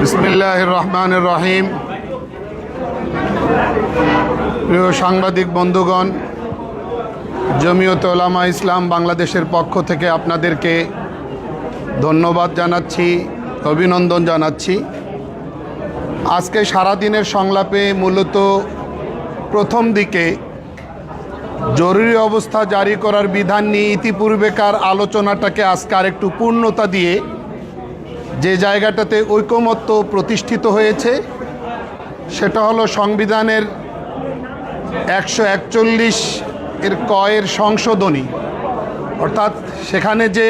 বিসমিল্লাহির রহমানির রহিম। প্রিয় সাংবাদিক বন্ধুগণ, জমিয়তে উলামা ইসলাম বাংলাদেশের পক্ষ থেকে আপনাদেরকে ধন্যবাদ জানাচ্ছি, অভিনন্দন জানাচ্ছি। আজকে সারাদিনের সংলাপে মূলত প্রথম দিকে জরুরি অবস্থা জারি করার বিধান নিয়ে ইতিপূর্বেকার আলোচনাটাকে আজকে আরেকটু পূর্ণতা দিয়ে যে জায়গাটাতে ঐকমত্য প্রতিষ্ঠিত হয়েছে সেটা হলো সংবিধানের 141 এর কয়ের সংশোধনী, অর্থাৎ সেখানে যে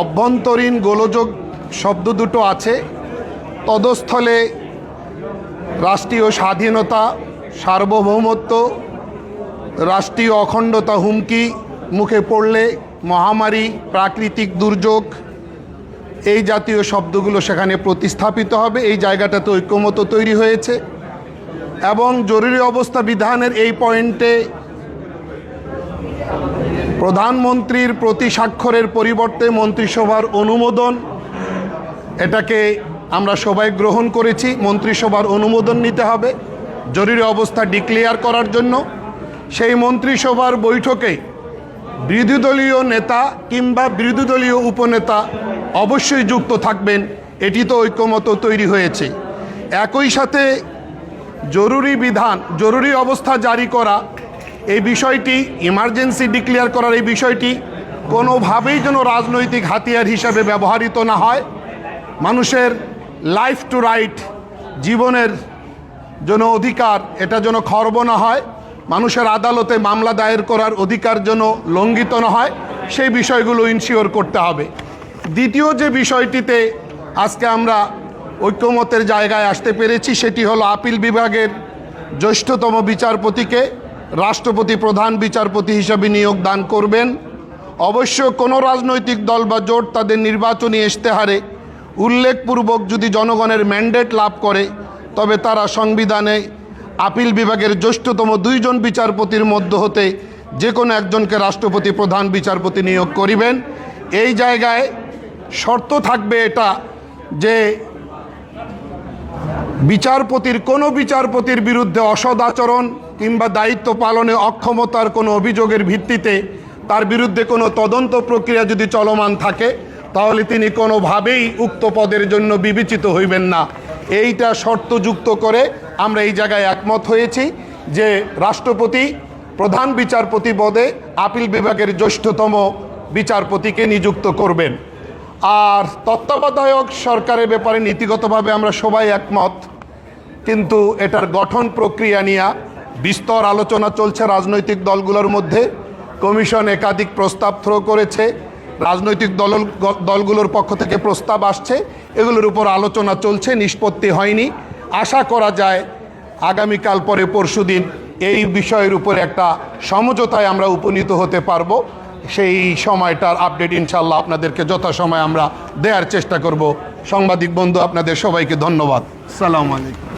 অভ্যন্তরীণ গোলযোগ শব্দ দুটো আছে, তদস্থলে রাষ্ট্রীয় স্বাধীনতা, সার্বভৌমত্ব, রাষ্ট্রীয় অখণ্ডতা হুমকি মুখে পড়লে, মহামারী, প্রাকৃতিক দুর্যোগ, এই জাতীয় শব্দগুলো সেখানে প্রতিস্থাপিত হবে। এই জায়গাটাতে ঐকমত্য তৈরি হয়েছে এবং জরুরি অবস্থা বিধানের এই পয়েন্টে প্রধানমন্ত্রীর প্রতি স্বাক্ষরের পরিবর্তে মন্ত্রিসভার অনুমোদন, এটাকে আমরা সবাই গ্রহণ করেছি। মন্ত্রিসভার অনুমোদন নিতে হবে জরুরি অবস্থা ডিক্লেয়ার করার জন্য। সেই মন্ত্রিসভার বৈঠকে বিরোধী দলীয় নেতা কিংবা বিরোধী দলীয় উপনেতা অবশ্যই যুক্ত থাকবেন, এটি তো ঐকমত্য তৈরি হয়েছে। একই সাথে জরুরি অবস্থা জারি করা, এই বিষয়টি, ইমার্জেন্সি ডিক্লেয়ার করার এই বিষয়টি কোনোভাবেই যেন রাজনৈতিক হাতিয়ার হিসাবে ব্যবহৃত না হয়। মানুষের লাইফ টু রাইট, জীবনের জন্য অধিকার, এটা যেন খর্ব না হয়। মানুষের আদালতে মামলা দায়ের করার অধিকার যেন লঙ্ঘিত না হয়, সেই বিষয়গুলো ইনশিওর করতে হবে। দ্বিতীয় যে বিষয়টিতে আজকে আমরা ঐকমত্যের জায়গায় আসতে পেরেছি সেটি হলো আপিল বিভাগের জ্যেষ্ঠতম বিচারপতিকে রাষ্ট্রপতি প্রধান বিচারপতি হিসাবে নিয়োগ দান করবেন। অবশ্য কোনো রাজনৈতিক দল বা জোট তাদের নির্বাচনী ইশতেহারে উল্লেখপূর্বক যদি জনগণের ম্যান্ডেট লাভ করে, তবে তারা সংবিধানে আপিল বিভাগের জ্যেষ্ঠতম 2 জন বিচারপতির মধ্য হতে যে কোনো একজনকে রাষ্ট্রপতি প্রধান বিচারপতি নিয়োগ করিবেন। এই জায়গায় শর্ত থাকবে এটা যে কোনো বিচারপতির বিরুদ্ধে অসৎ আচরণ কিংবা দায়িত্ব পালনে অক্ষমতার কোনো অভিযোগের ভিত্তিতে তার বিরুদ্ধে কোনো তদন্ত প্রক্রিয়া যদি চলমান থাকে, তাহলে তিনি কোনোভাবেই উক্ত পদের জন্য বিবেচিত হইবেন না। এইটা শর্তযুক্ত করে আমরা এই জায়গায় একমত হয়েছি যে রাষ্ট্রপতি প্রধান বিচারপতি পদে আপিল বিভাগের জ্যেষ্ঠতম বিচারপতিকে নিযুক্ত করবেন। আর তত্ত্বাবধায়ক সরকারের ব্যাপারে নীতিগতভাবে আমরা সবাই একমত, কিন্তু এটার গঠন প্রক্রিয়া নিয়ে বিস্তর আলোচনা চলছে রাজনৈতিক দলগুলোর মধ্যে। কমিশন একাধিক প্রস্তাব থ্রো করেছে, রাজনৈতিক দলগুলোর পক্ষ থেকে প্রস্তাব আসছে, এগুলোর উপর আলোচনা চলছে, নিষ্পত্তি হয়নি। আশা করা যায় আগামীকাল পরে পরশুদিন এই বিষয়ের উপর একটা সমঝোতায় আমরা উপনীত হতে পারবো। সেই সময়টার আপডেট ইনশাল্লাহ আপনাদেরকে যথাসময়ে আমরা দেওয়ার চেষ্টা করব। সাংবাদিক বন্ধু, আপনাদের সবাইকে ধন্যবাদ। আসসালামু আলাইকুম।